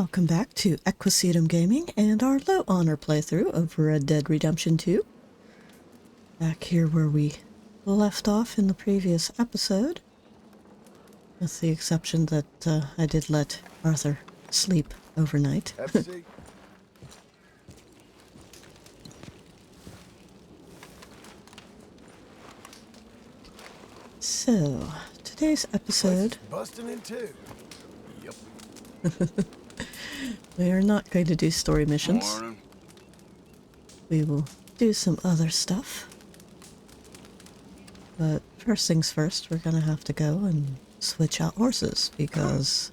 Welcome back to Equisetum Gaming and our low honor playthrough of Red Dead Redemption 2. Back here where we left off in the previous episode, with the exception that I did let Arthur sleep overnight. So, today's episode... Busting in two. Yep. We are not going to do story missions. Morning. We will do some other stuff. But first things first, we're gonna have to go and switch out horses because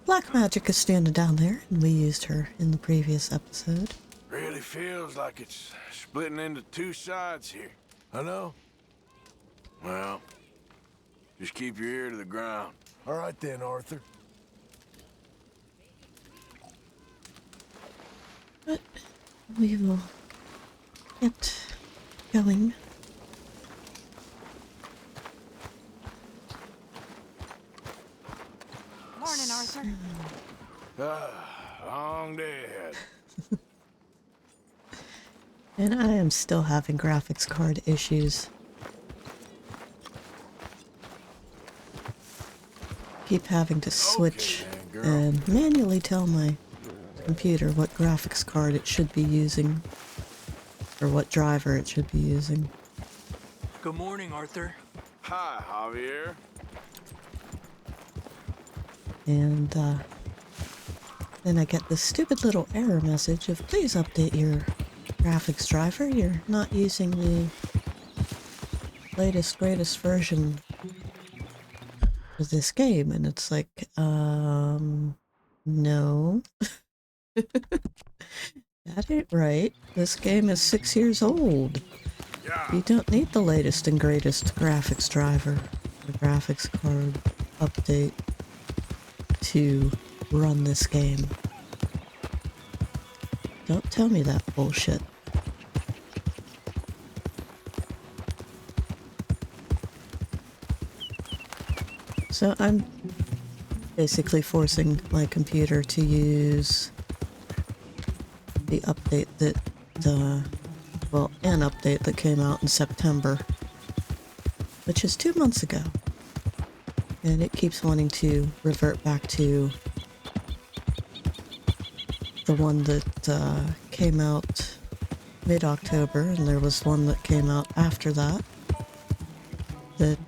Black Magic is standing down there and we used her in the previous episode. Really feels like it's splitting into two sides here. I know. Well, just keep your ear to the ground. All right then, Arthur. But we will get going. Morning, Arthur. Long day ahead. And I am still having graphics card issues. Keep having to switch Okay, then, and manually tell my computer what graphics card it should be using, or what driver it should be using. Good morning, Arthur. Hi, Javier. And then I get this stupid little error message of please update your graphics driver. You're not using the latest, greatest version of this game. And it's like, no. That ain't right. This game is 6 years old. Yeah. You don't need the latest and greatest graphics driver or graphics card update to run this game. Don't tell me that bullshit. So I'm basically forcing my computer to use the update that, well, an update that came out in September, which is 2 months ago. And it keeps wanting to revert back to the one that came out mid-October, and there was one that came out after that that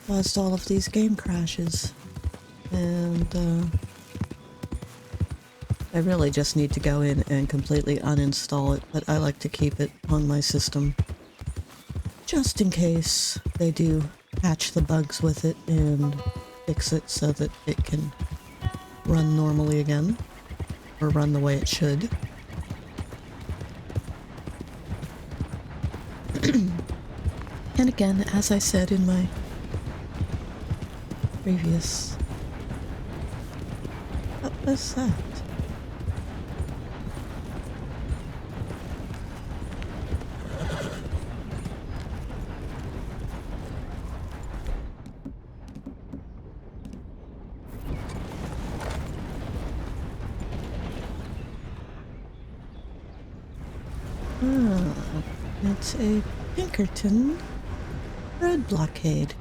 caused all of these game crashes. And I really just need to go in and completely uninstall it, but I like to keep it on my system just in case they do patch the bugs with it and fix it so that it can run normally again, or run the way it should. And again, as I said in my previous... What was that? It's a Pinkerton road blockade.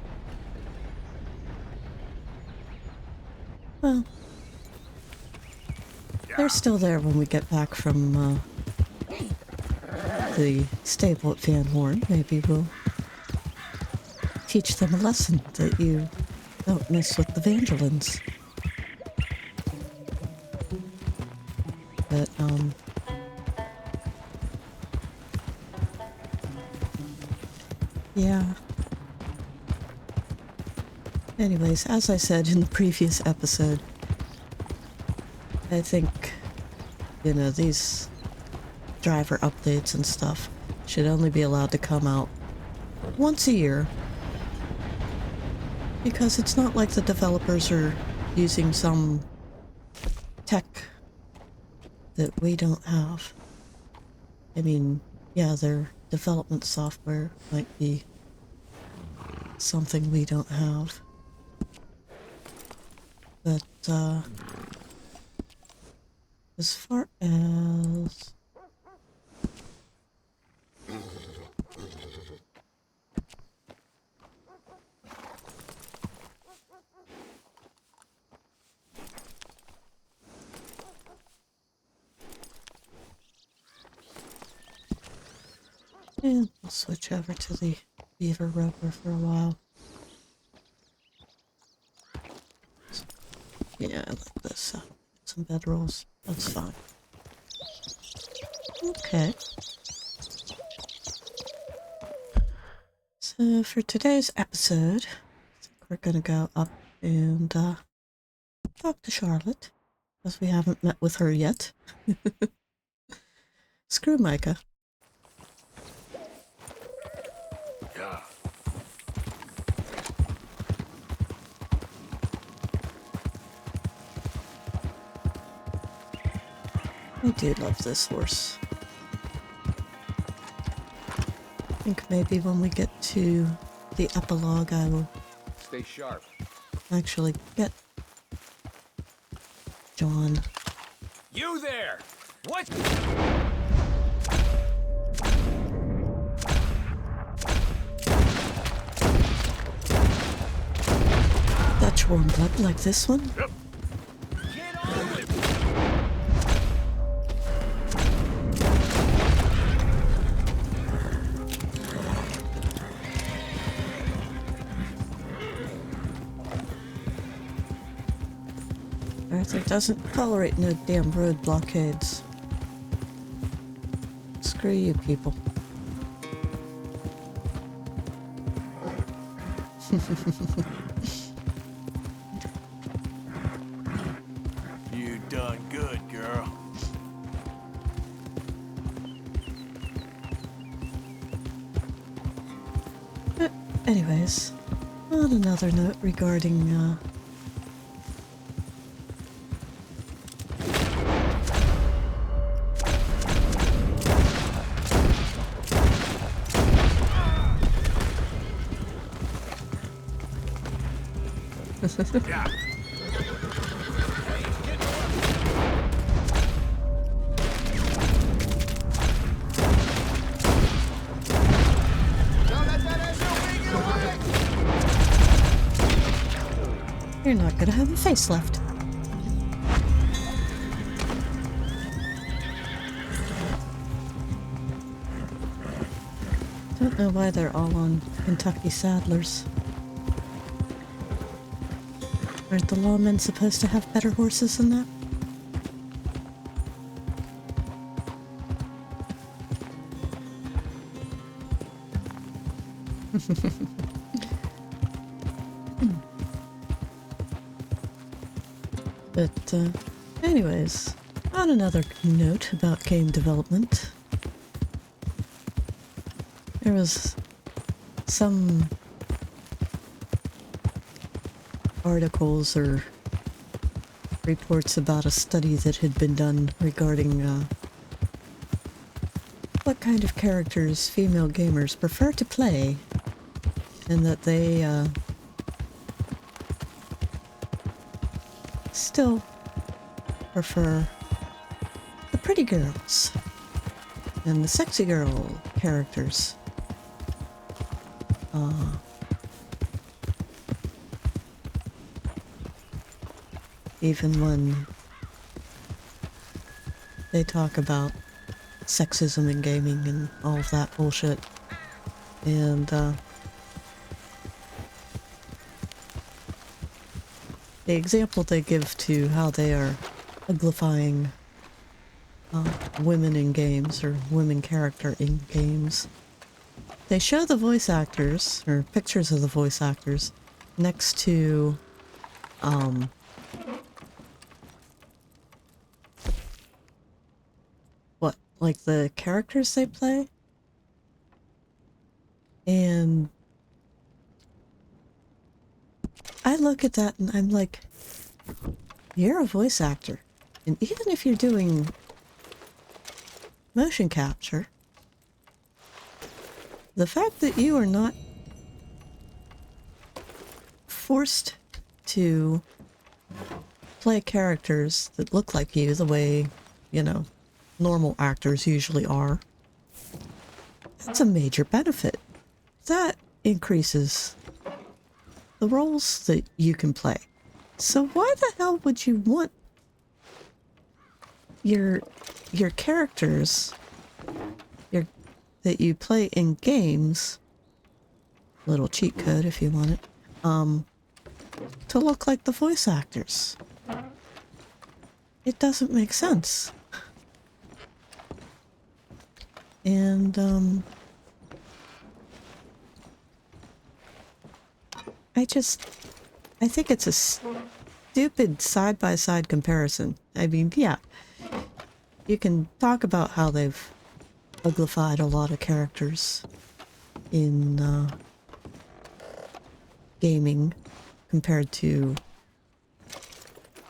Well, they're still there when we get back from the stable at Van Horn. Maybe we'll teach them a lesson that you don't mess with the Vangelins. But, yeah. Anyways, as I said in the previous episode, I think, you know, these driver updates and stuff should only be allowed to come out once a year. Because it's not like the developers are using some tech that we don't have. I mean, yeah, their development software might be something we don't have. But, as far as... And we'll switch over to the beaver rubber for a while. Yeah, I like this. Some bedrolls. That's fine. Okay. So for today's episode, I think we're gonna go up and talk to Charlotte, because we haven't met with her yet. Screw Micah. Yeah. I do love this horse. I think maybe when we get to the epilogue, I will Stay sharp. actually get John. You there! What? Dutch warm blood like this one. Get on with it! Arthur doesn't tolerate no damn road blockades. Screw you people. You done good, girl. But anyways, on another note regarding Yeah. you're not gonna have a facelift. Don't know why they're all on Kentucky saddlers. Aren't the lawmen supposed to have better horses than that? But, anyways, on another note about game development, there was some articles or reports about a study that had been done regarding what kind of characters female gamers prefer to play, and that they still prefer the pretty girls and the sexy girl characters. Even when they talk about sexism in gaming and all of that bullshit. And the example they give to how they are uglifying women in games, or women character in games, they show the voice actors, or pictures of the voice actors, next to what, like the characters they play? And I look at that and I'm like, you're a voice actor. And even if you're doing motion capture, the fact that you are not forced to play characters that look like you the way, normal actors usually are, that's a major benefit. That increases the roles that you can play. So why the hell would you want your characters that you play in games, little cheat code if you want it, to look like the voice actors? It doesn't make sense. And I think it's a stupid side-by-side comparison. I mean, yeah, you can talk about how they've uglified a lot of characters in gaming compared to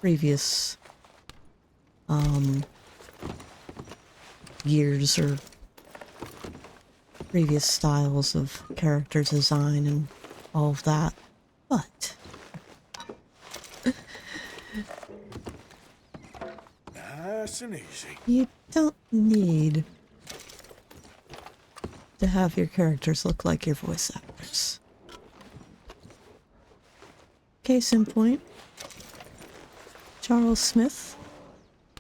previous years or previous styles of character design and all of that. But Nice and easy. you don't need to have your characters look like your voice actors. Case in point, Charles Smith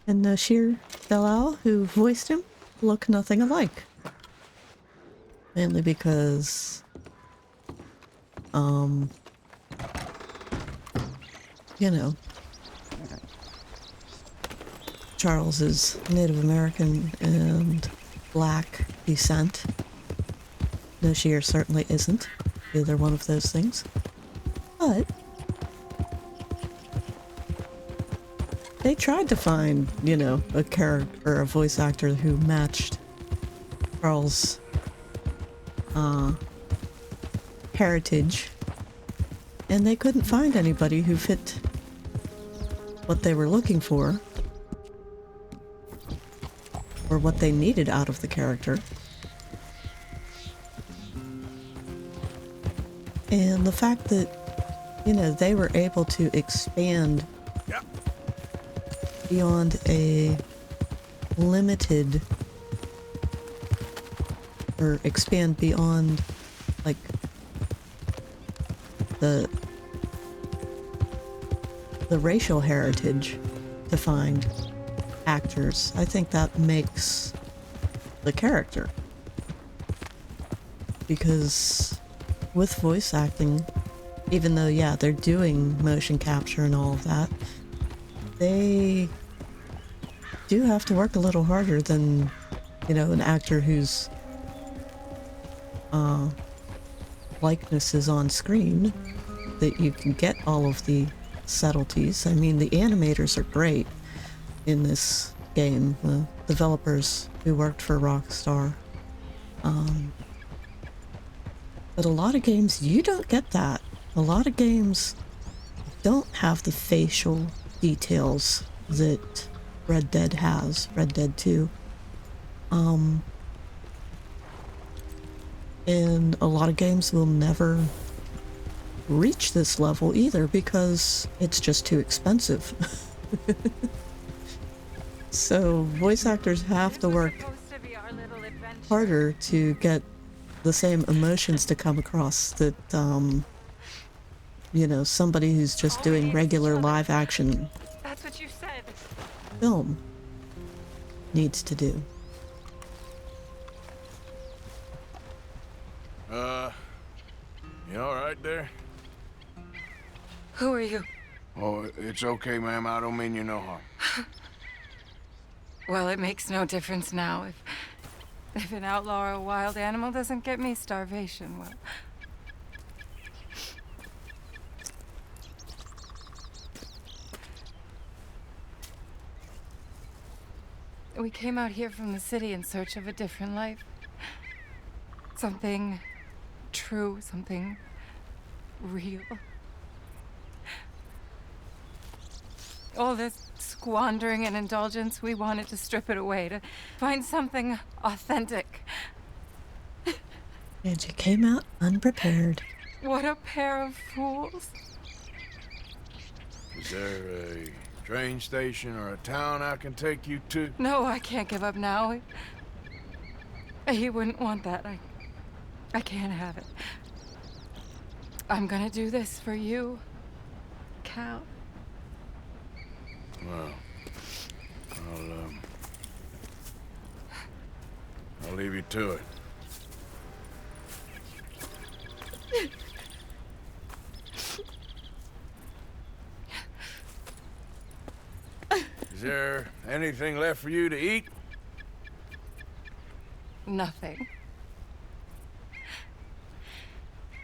and Nasir Dalal, who voiced him, look nothing alike. Mainly because, Charles is Native American and black descent. Nasir certainly isn't either one of those things. But they tried to find, a character or a voice actor who matched Charles' heritage, and they couldn't find anybody who fit what they were looking for or what they needed out of the character. And the fact that, they were able to expand beyond a limited, or expand beyond, like, the racial heritage to find actors, I think that makes the character. Because with voice acting, even though, yeah, they're doing motion capture and all of that, they do have to work a little harder than, an actor whose likeness is on screen, that you can get all of the subtleties. I mean, the animators are great in this game, the developers who worked for Rockstar. But a lot of games, you don't get that. A lot of games don't have the facial details that Red Dead has, Red Dead 2. And a lot of games will never reach this level either because it's just too expensive. So voice actors have to work harder to get the same emotions to come across that, somebody who's just doing regular live action That's what you said. film needs to do. You all right there? Who are you? Oh, it's okay, ma'am. I don't mean you no harm. Well, it makes no difference now. If an outlaw or a wild animal doesn't get me, starvation will. We came out here from the city in search of a different life. Something true, something real. All this squandering and indulgence, we wanted to strip it away, to find something authentic. And you came out unprepared. What a pair of fools. Is there Train station or a town I can take you to? No, I can't give up now. He wouldn't want that. I can't have it. I'm gonna do this for you, Cal. Well, I'll leave you to it. Is there anything left for you to eat? Nothing.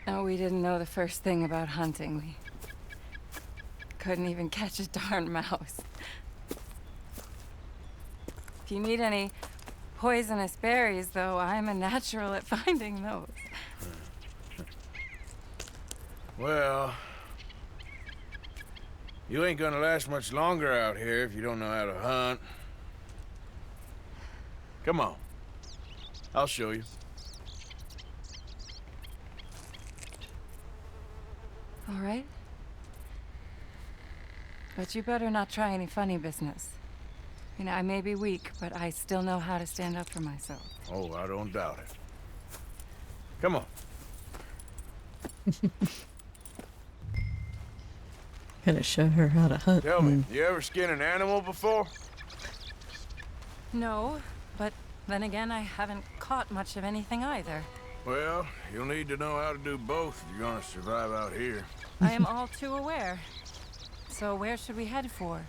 No, we didn't know the first thing about hunting. We couldn't even catch a darn mouse. If you need any poisonous berries, though, I'm a natural at finding those. Well, you ain't gonna last much longer out here if you don't know how to hunt. Come on. I'll show you. All right. But you better not try any funny business. You know, I may be weak, but I still know how to stand up for myself. Oh, I don't doubt it. Come on. Gotta show her how to hunt. Tell me, you ever skin an animal before? No, but then again, I haven't caught much of anything either. Well, you'll need to know how to do both if you're gonna survive out here. I am all too aware. So where should we head for?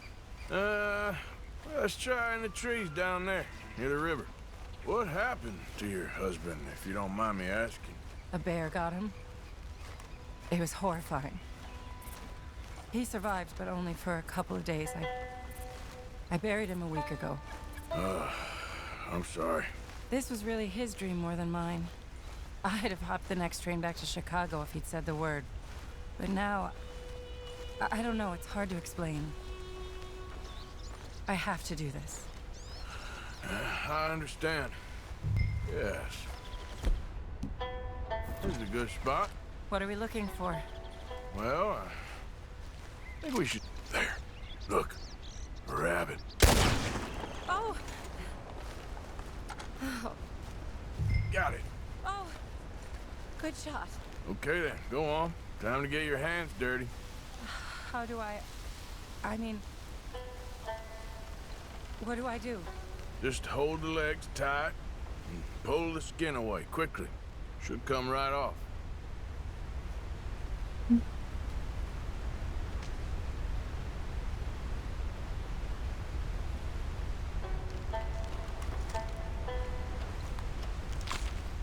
Let's try in the trees down there, near the river. What happened to your husband, if you don't mind me asking? A bear got him. It was horrifying. He survived, but only for a couple of days. I buried him a week ago. I'm sorry. This was really his dream more than mine. I'd have hopped the next train back to Chicago if he'd said the word. But now, I don't know, it's hard to explain. I have to do this. I understand. Yes. This is a good spot. What are we looking for? Well, I think we should... There. Look. A rabbit. Oh! Oh, Got it. oh! Good shot. Okay then, go on. Time to get your hands dirty. How do I mean... What do I do? Just hold the legs tight and pull the skin away quickly. Should come right off.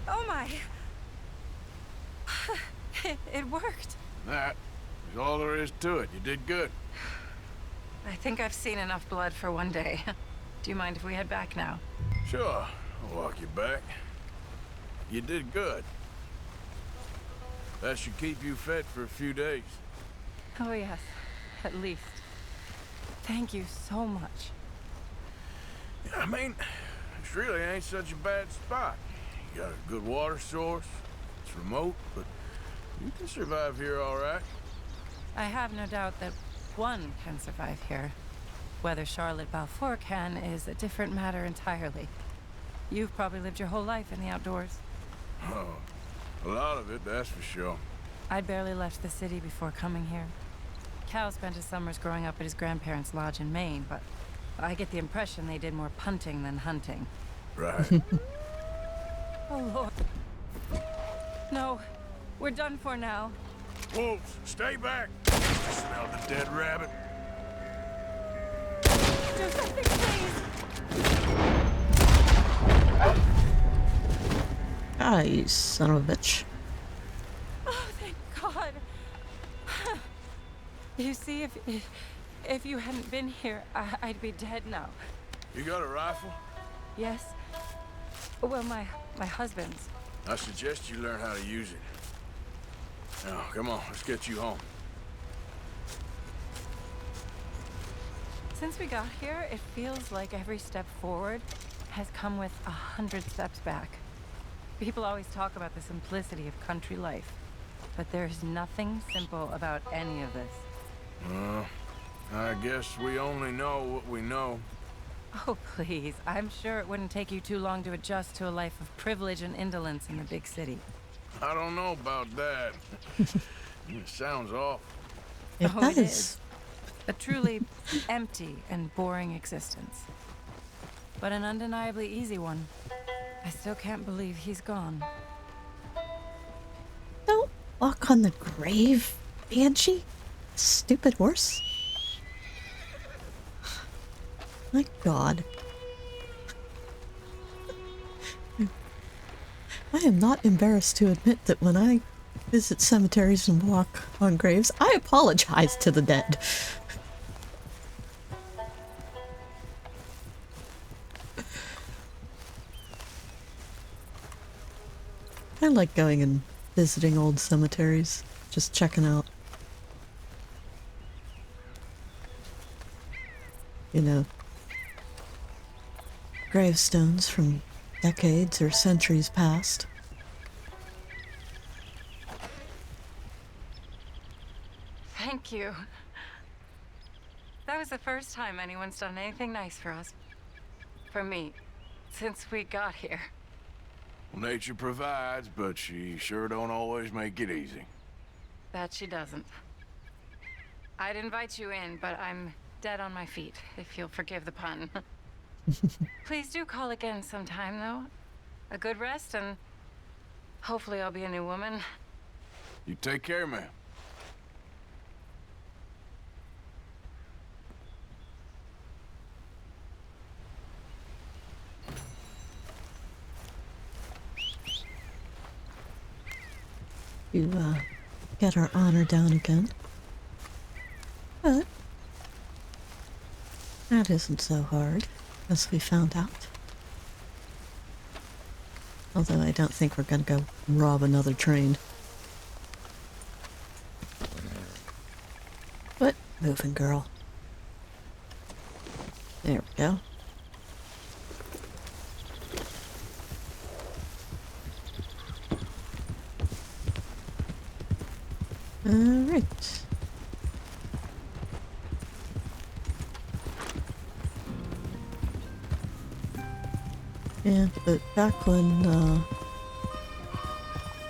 Oh my! It worked. That is all there is to it. You did good. I think I've seen enough blood for one day. Do you mind if we head back now? Sure, I'll walk you back. You did good. That should keep you fed for a few days. Oh yes, at least. Thank you so much. I mean, this really ain't such a bad spot. You got a good water source. It's remote, but you can survive here all right. I have no doubt that one can survive here. Whether Charlotte Balfour can is a different matter entirely. You've probably lived your whole life in the outdoors. Oh, a lot of it, that's for sure. I'd barely left the city before coming here. Cal spent his summers growing up at his grandparents' lodge in Maine, but I get the impression they did more punting than hunting. Right. Oh, Lord. No, we're done for now. Wolves, stay back. I smell the dead rabbit. Do something, please. Ah, you son of a bitch. Oh, thank God. You see, if you hadn't been here, I'd be dead now. You got a rifle? Yes. Well, my husband's. I suggest you learn how to use it. Now, come on, let's get you home. Since we got here, it feels like every step forward has come with 100 steps back. People always talk about the simplicity of country life, but there's nothing simple about any of this. I guess we only know what we know. Oh, please. I'm sure it wouldn't take you too long to adjust to a life of privilege and indolence in the big city. I don't know about that. It sounds awful. It Oh, does. it is. A truly empty and boring existence. But an undeniably easy one. I still can't believe he's gone. Don't walk on the grave, Banshee. Stupid horse. My God. I am not embarrassed to admit that when I visit cemeteries and walk on graves, I apologize to the dead. I like going and visiting old cemeteries, just checking out, you know, gravestones from decades or centuries past. Thank you. That was the first time anyone's done anything nice for us. For me. Since we got here. Nature provides, but she sure don't always make it easy. That she doesn't. I'd invite you in, but I'm dead on my feet, if you'll forgive the pun. Please do call again sometime, though. A good rest, and hopefully I'll be a new woman. You take care, man. To get our honor down again. But that isn't so hard, as we found out. Although I don't think we're gonna go rob another train. But moving, girl. There we go. Alright. Yeah, but back when,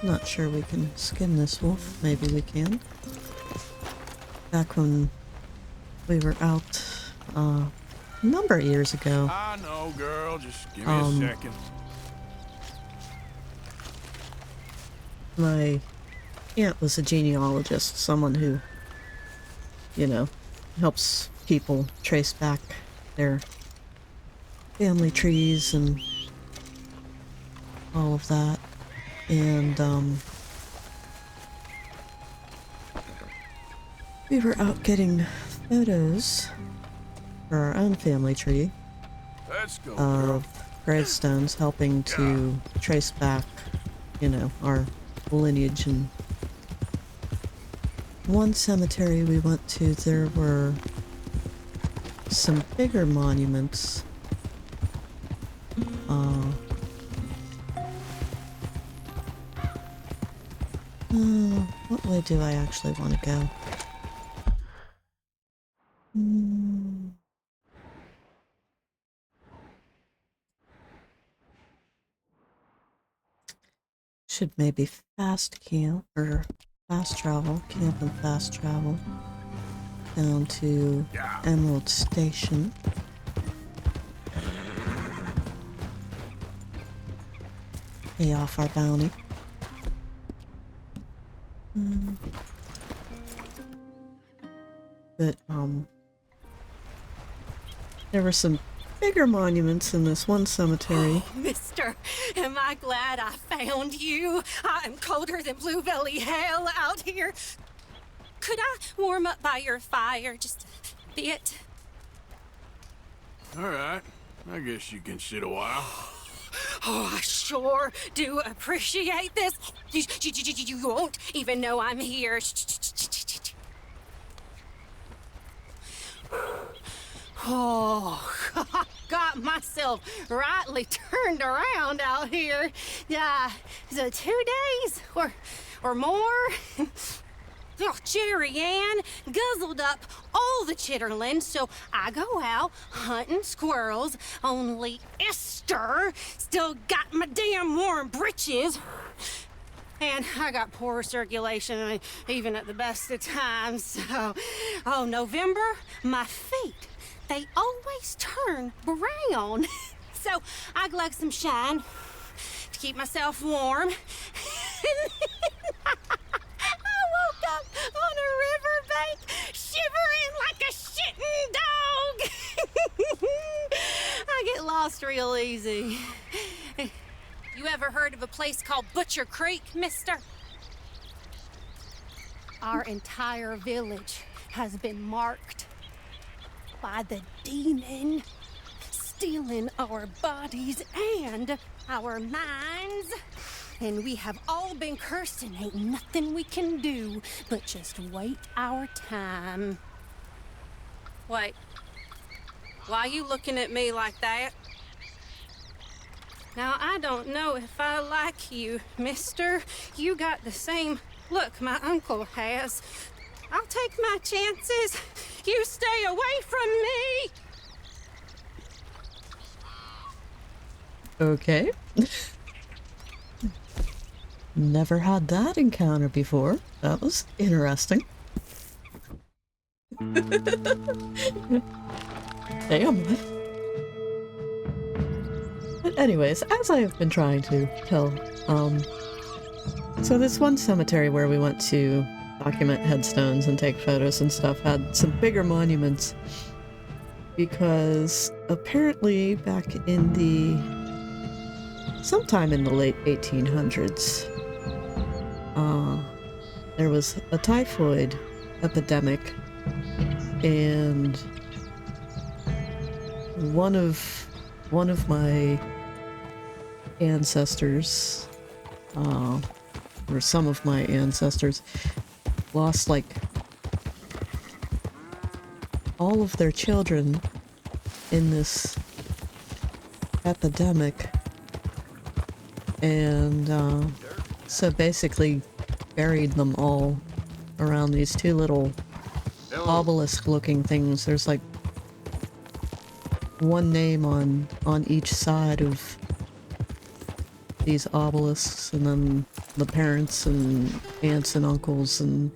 not sure we can skin this wolf. Maybe we can. Back when we were out, a number of years ago. I know, girl. Just give me a second. My aunt was a genealogist, someone who, you know, helps people trace back their family trees and all of that. And we were out getting photos for our own family tree Let's go, girl. of gravestones, helping to trace back, you know, our lineage. And one cemetery we went to, there were some bigger monuments. What way do I actually want to go? Should maybe fast camp or fast travel, camp and fast travel down to Emerald Station. Pay off our bounty. But there were some bigger monuments in this one cemetery. Mister, am I glad I found you? I am colder than Blue Valley hell out here. Could I warm up by your fire just a bit? All right. I guess you can sit a while. Oh, I sure do appreciate this. You won't even know I'm here. Oh, I got myself rightly turned around out here. 2 days or more. Oh, Jerry Ann guzzled up all the chitterlings, so I go out hunting squirrels. Only Esther still got my damn warm britches. And I got poor circulation, even at the best of times. So, November, my feet, they always turn brown. So I glug some shine to keep myself warm. I woke up on a riverbank, shivering like a shitting dog. I get lost real easy. You ever heard of a place called Butcher Creek, mister? Our entire village has been marked by the demon, stealing our bodies and our minds. And we have all been cursed and ain't nothing we can do but just wait our time. Wait, why you looking at me like that? Now, I don't know if I like you, mister. You got the same look my uncle has. I'll take my chances. You stay away from me. Okay. Never had that encounter before. That was interesting. Damn. But anyways, as I have been trying to tell, so this one cemetery where we went to document headstones and take photos and stuff had some bigger monuments because apparently back in sometime in the late 1800s, there was a typhoid epidemic, and one of my ancestors, or some of my ancestors, lost like all of their children in this epidemic, and so basically buried them all around these two little obelisk-looking things. There's like one name on each side of these obelisks, and then the parents and aunts and uncles and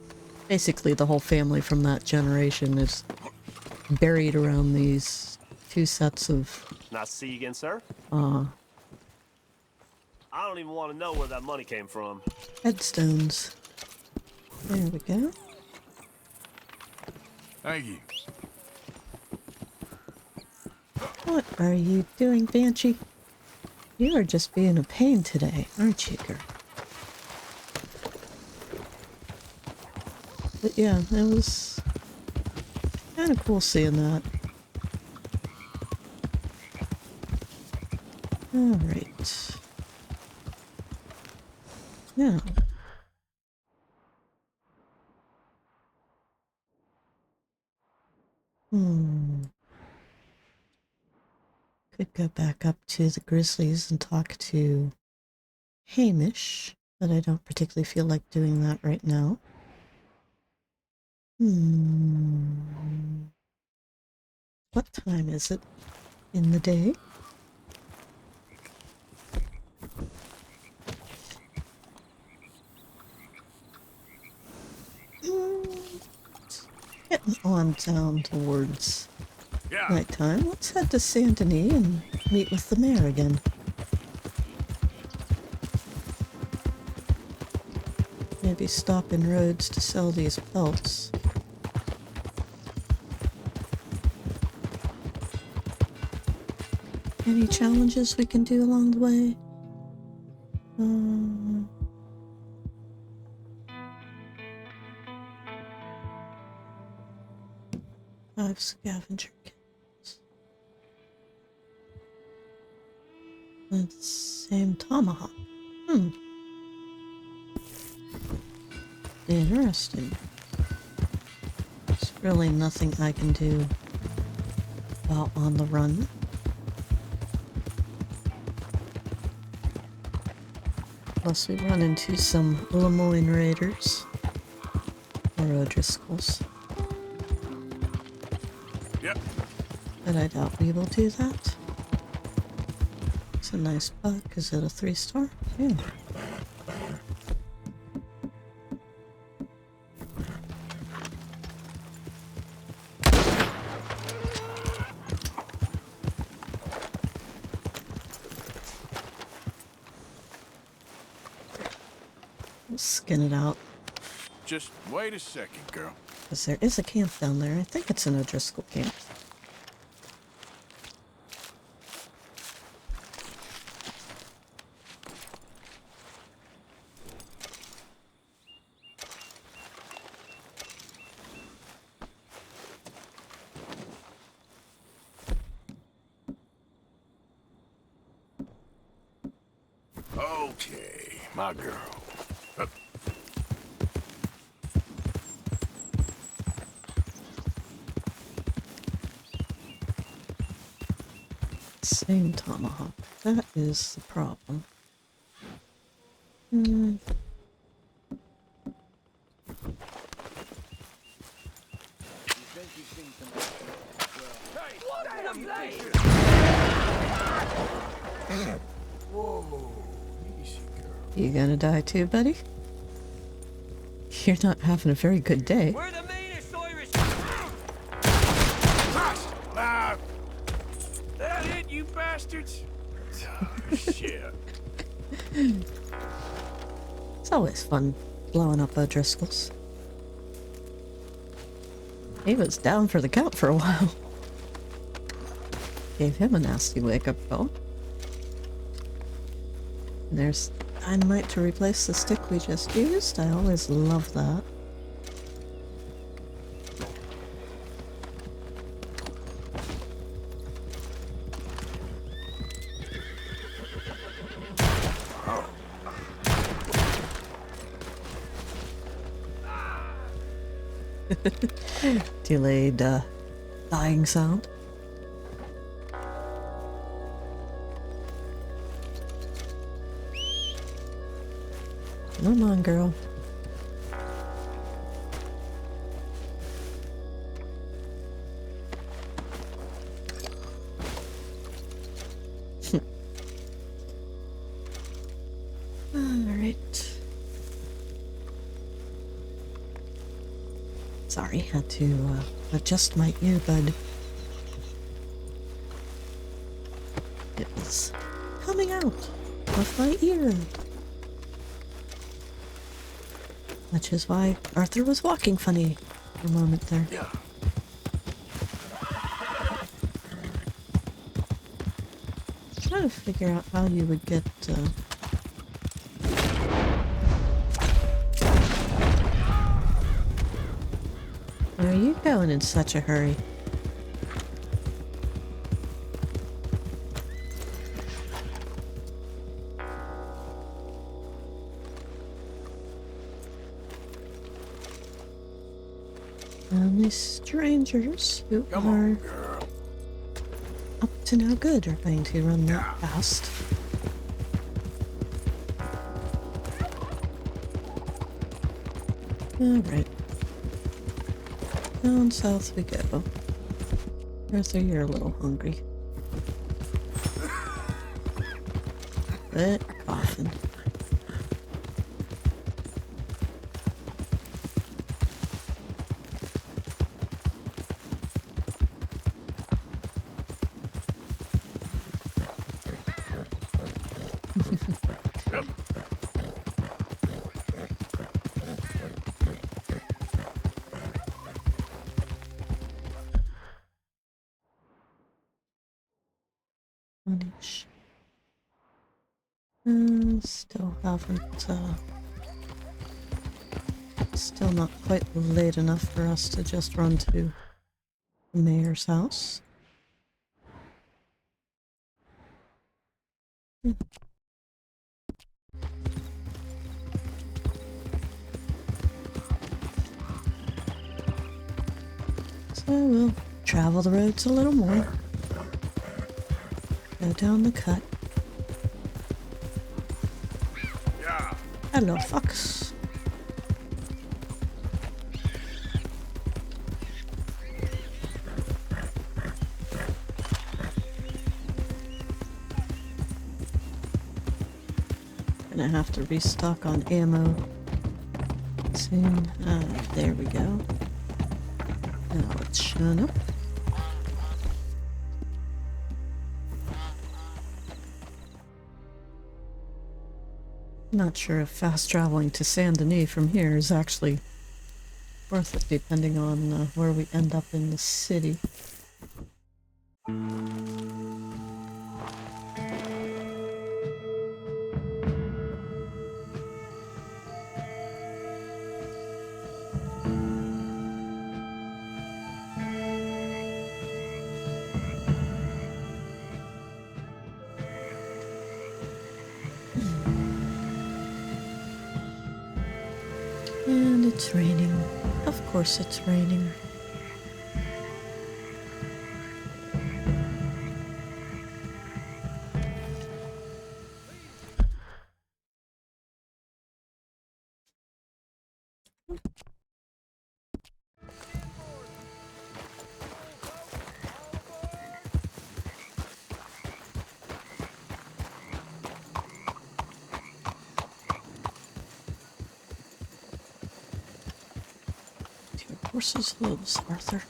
basically the whole family from that generation is buried around these two sets of Nice to see you again, sir. I don't even want to know where that money came from. headstones. There we go. Thank you. What are you doing, Banshee? You are just being a pain today, aren't you, girl? But yeah, it was kind of cool seeing that. Alright. Now. Could go back up to the Grizzlies and talk to Hamish, but I don't particularly feel like doing that right now. What time is it in the day? Getting on down towards nighttime. Let's head to Saint Denis and meet with the mayor again. Maybe stop in Rhodes to sell these pelts. Any challenges we can do along the way? 5 scavenger kills. That's the same tomahawk. Interesting. There's really nothing I can do while on the run. Unless we run into some Lemoyne raiders. more O'Driscolls. Yep. But I doubt we will do that. It's a nice buck. Is it a 3-star? Yeah. We'll skin it out. Just wait a second, girl. Because there is a camp down there. I think it's an O'Driscoll camp. Okay, my girl. Same tomahawk. That is the problem. Whoa, easy, girl. You gonna die too, buddy? You're not having a very good day. We're the meanest Irish. Ah! That it, you bastards? Oh, shit. It's always fun blowing up O'Driscolls. He was down for the count for a while. Gave him a nasty wake-up call. And there's dynamite to replace the stick we just used. I always love that. Delayed dying sound. Come on, girl. All right. Sorry, had to adjust my earbud. It was coming out of my ear. Which is why Arthur was walking funny for a moment there. Yeah. Trying to figure out how you would get Where are you going in such a hurry? Only strangers who Come are on, girl. up to no good are going to run that fast. Alright. Down south we go. Arthur, you're a little hungry. Quit coughing. Punish. Still haven't, still not quite late enough for us to just run to the mayor's house. So we'll travel the roads a little more. Go down the cut. Yeah. Hello, fox. Gonna have to restock on ammo soon. There we go. Now let's shun up. Not sure if fast traveling to Saint Denis from here is actually worth it, depending on where we end up in the city. And it's raining. Of course it's raining. Horses' hooves, Arthur.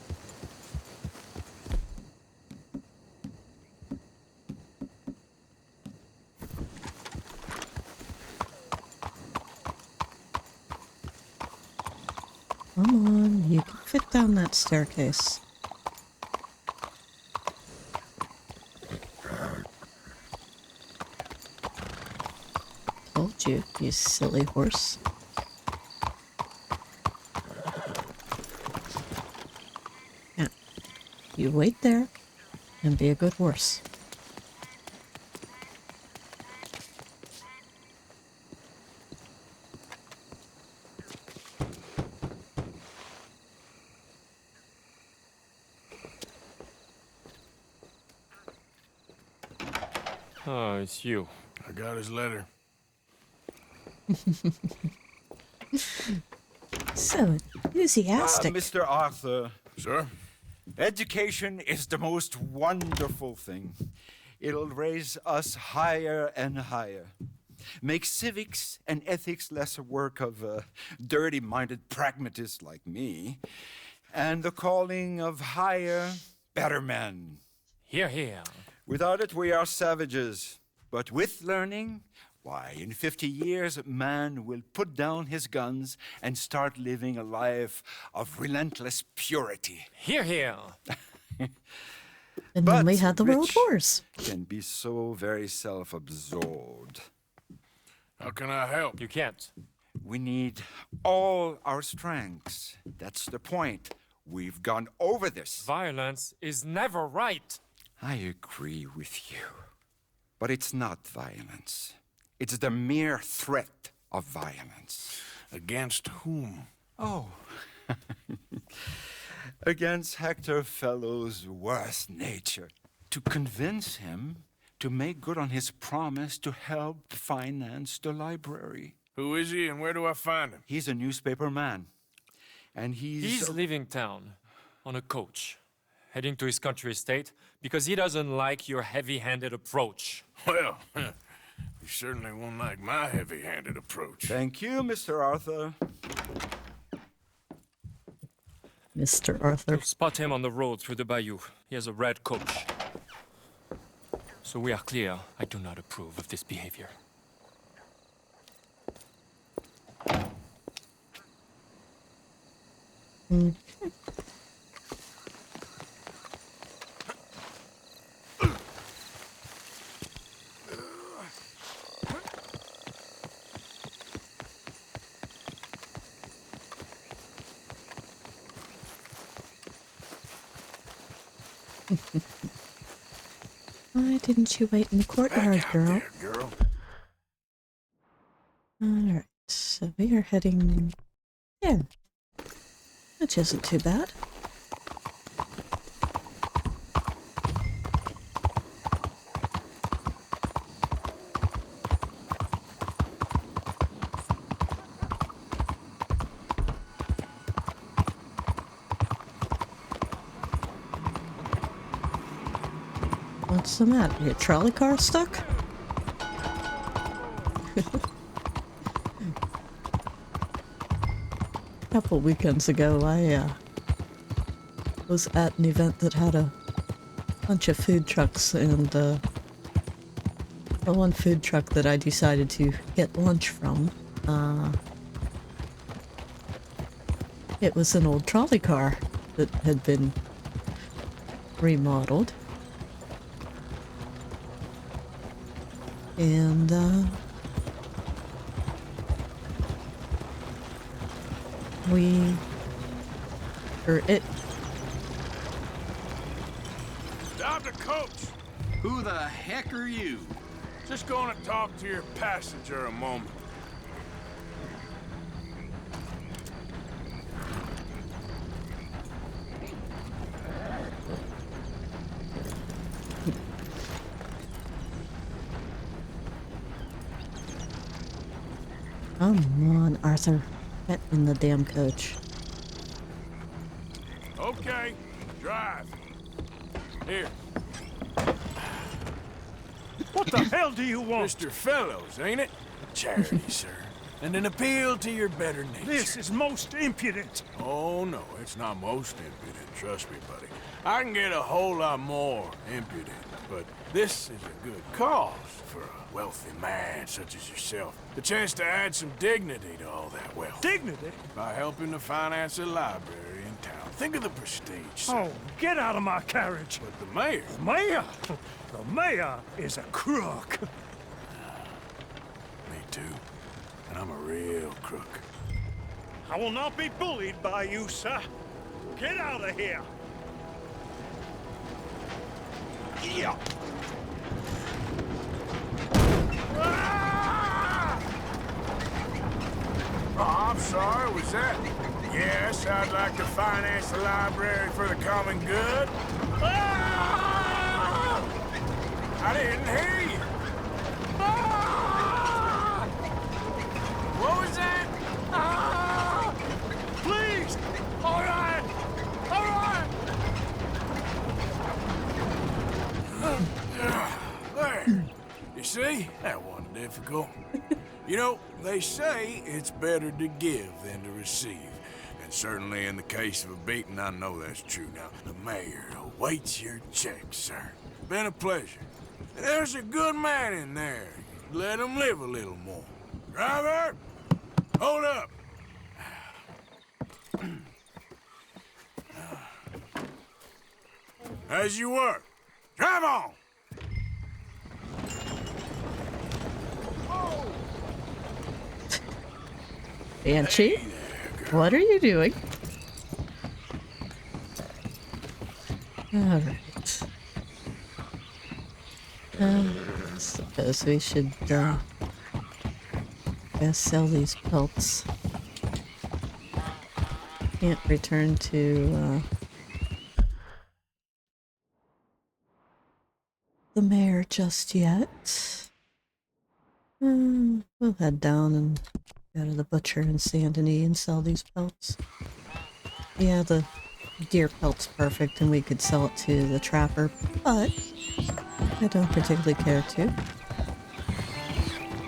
Come on, you can fit down that staircase. Told you, you silly horse. You wait there and be a good horse. Oh, it's you. I got his letter. So enthusiastic. Mr. Arthur, Sir? education is the most wonderful thing. It'll raise us higher and higher. Make civics and ethics less a work of dirty-minded pragmatists like me, and the calling of higher, better men. Here, here. Without it, we are savages. But with learning, why, in 50 years, man will put down his guns and start living a life of relentless purity. Here, here. And then we But had the World rich Wars. can be so very self-absorbed. How can I help? You can't. We need all our strengths. That's the point. We've gone over this. Violence is never right. I agree with you. But it's not violence. It's the mere threat of violence. Against whom? Oh. Against Hector Fellow's worst nature. To convince him to make good on his promise to help finance the library. Who is he and where do I find him? He's a newspaper man. And he's leaving town on a coach, heading to his country estate because he doesn't like your heavy-handed approach. Well, he certainly won't like my heavy-handed approach. Thank you, Mr. Arthur. Mr. Arthur. Spot him on the road through the bayou. He has a red coach. So we are clear, I do not approve of this behavior. Why didn't you wait in the courtyard, girl? There, girl. Alright, so we are heading here. Which isn't too bad. What's the matter? Your trolley car stuck? couple weekends ago, I was at an event that had a bunch of food trucks, and the one food truck that I decided to get lunch from, it was an old trolley car that had been remodeled. And, Stop the coach! Who the heck are you? Just going to talk to your passenger a moment. Come on, Arthur. Get in the damn coach. Okay, drive. Here. What the hell do you want? Mr. Fellows, ain't it? Charity, sir. And an appeal to your better nature. This is most impudent. Oh, no, it's not most impudent. Trust me, buddy. I can get a whole lot more impudent, but this is a good cause for a wealthy man such as yourself. The chance to add some dignity to all that wealth. Dignity? By helping to finance a library in town. Think of the prestige, sir. Oh, get out of my carriage. But the mayor... Mayor? The mayor is a crook. Me too. And I'm a real crook. I will not be bullied by you, sir. Get out of here. Yeah. Oh, I'm sorry, was that? Yes, I'd like to finance the library for the common good. I didn't hear you. What was that? Please! All right! All right! There. You see? That wasn't difficult. You know, they say it's better to give than to receive. And certainly in the case of a beating, I know that's true. Now, the mayor awaits your check, sir. Been a pleasure. There's a good man in there. Let him live a little more. Driver! Hold up! As you were. Drive on! Banshee, what are you doing? Alright. I suppose we should, guess sell these pelts. Can't return to, the mayor just yet. We'll head down and go to the butcher in Saint Denis and sell these pelts. Yeah, the deer pelt's perfect and we could sell it to the trapper, but I don't particularly care to.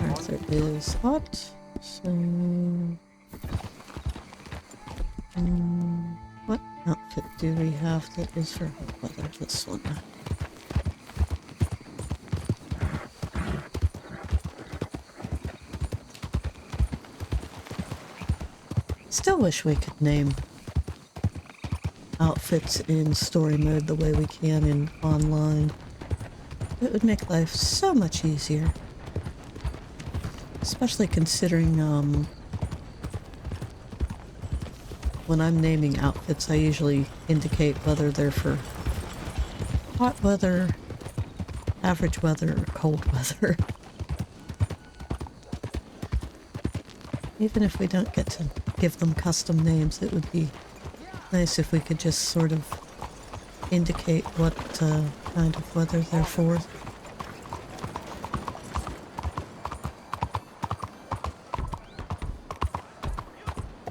Arthur is hot, so... what outfit do we have that is for hot weather? This one. Still wish we could name outfits in story mode the way we can in online. It would make life so much easier. Especially considering, when I'm naming outfits, I usually indicate whether they're for hot weather, average weather, or cold weather. Even if we don't get to give them custom names, it would be nice if we could just sort of indicate what kind of weather they're for.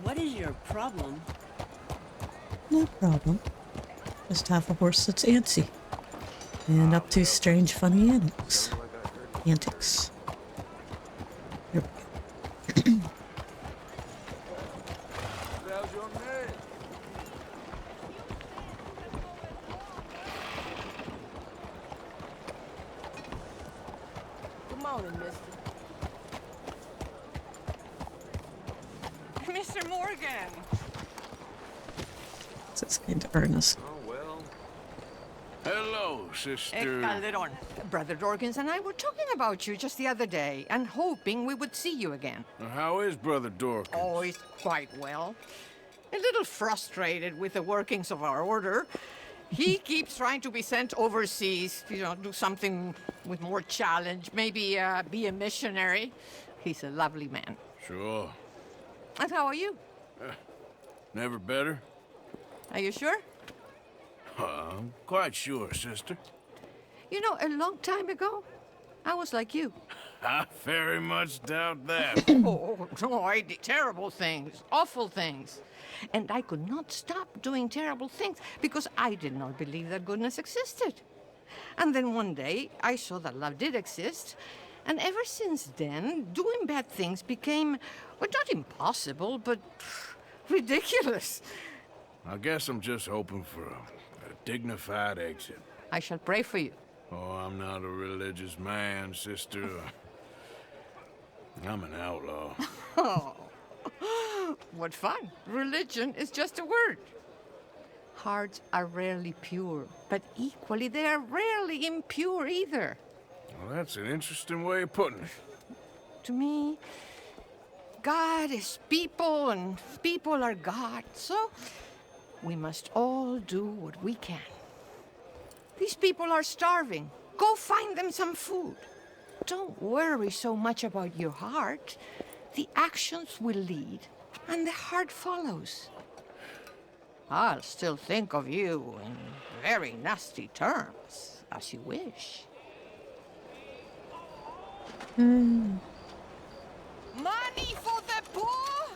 What is your problem? No problem. Just have a horse that's antsy. And up to strange, funny antics. Antics. Here we go. your name? Good morning, mister. Mr. Morgan! It's kind of earnest. Oh, well. Hello, sister. Calderon. Brother Dorkins and I were talking about you just the other day and hoping we would see you again. How is Brother Dorkins? Oh, he's quite well. A little frustrated with the workings of our order. He keeps trying to be sent overseas, do something with more challenge, maybe be a missionary. He's a lovely man. Sure. And how are you? Never better? Are you sure? I'm quite sure, sister. You know, a long time ago, I was like you. I very much doubt that. Oh, no, I did terrible things, awful things. And I could not stop doing terrible things because I did not believe that goodness existed. And then one day, I saw that love did exist. And ever since then, doing bad things became, well, not impossible, but ridiculous. I guess I'm just hoping for a dignified exit. I shall pray for you. Oh, I'm not a religious man, sister. I'm an outlaw. Oh, what fun. Religion is just a word. Hearts are rarely pure, but equally they are rarely impure either. Well, that's an interesting way of putting it. To me, God is people and people are God, so we must all do what we can. These people are starving. Go find them some food. Don't worry so much about your heart. The actions will lead, and the heart follows. I'll still think of you in very nasty terms, as you wish. Money for the poor?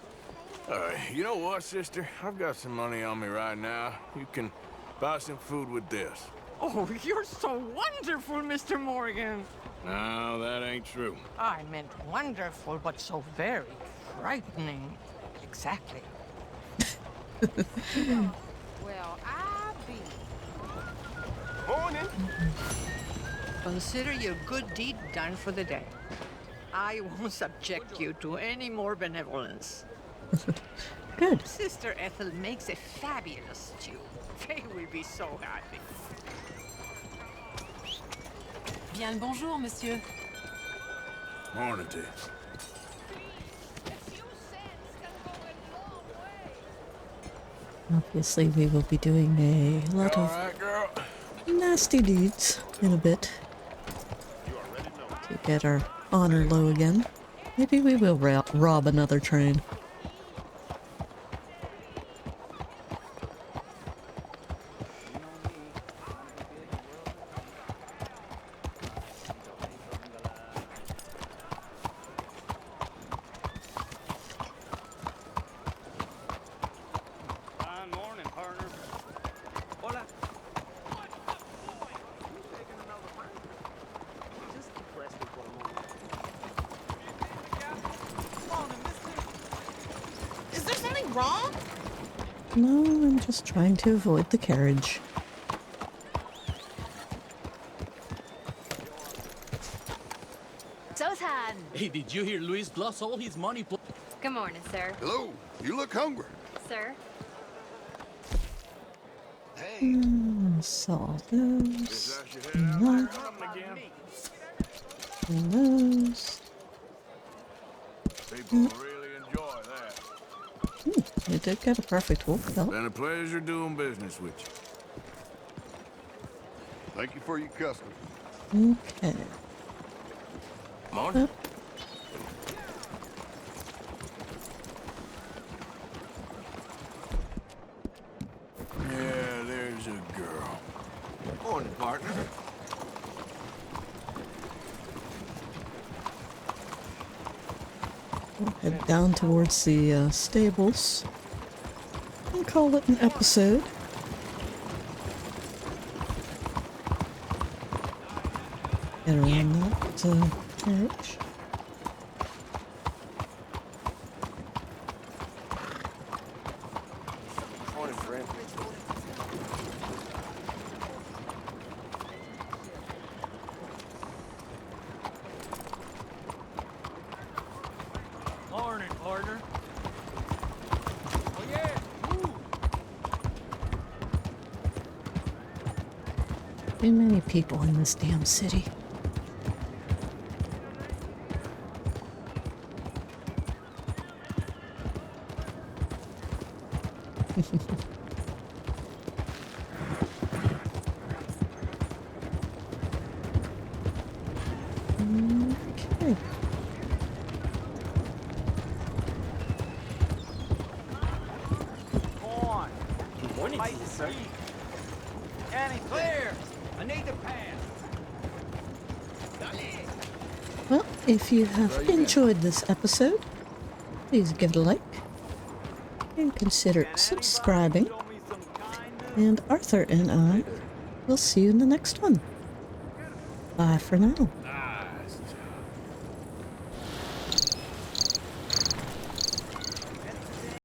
You know what, sister? I've got some money on me right now. You can buy some food with this. Oh, you're so wonderful, Mr. Morgan. No, that ain't true. I meant wonderful, but so very frightening. Exactly. Well, I be. Morning. Consider your good deed done for the day. I won't subject you to any more benevolence. Good. Sister Ethel makes a fabulous stew. They will be so happy. Bien le bonjour, monsieur. Morning to you. Obviously, we will be doing a lot All of right, girl. nasty deeds in a bit to get our honor low again. Maybe we will rob another train. Morning, partner. Hola. Just depress me for a moment. Is there something wrong? No, I'm just trying to avoid the carriage. Zoltan! Hey, did you hear Luis lost all his money? Good morning, sir. Hello. You look hungry. Sir? Saw those. And those. People really enjoy that. You did get a perfect wolf, though. Been a pleasure doing business with you. Thank you for your custom. Okay. Morning. Yeah, there's a girl. Morning, partner. We'll head down towards the stables and call it an episode. Get around that carriage. friend. Morning, partner. Oh, yeah. Ooh. Too many people in this damn city. Okay. On. Good morning, Might sir. see. Annie, clear. I need to pass. Well, if you have enjoyed this episode, please give it a like and consider subscribing. And Arthur and I will see you in the next one. Bye for now.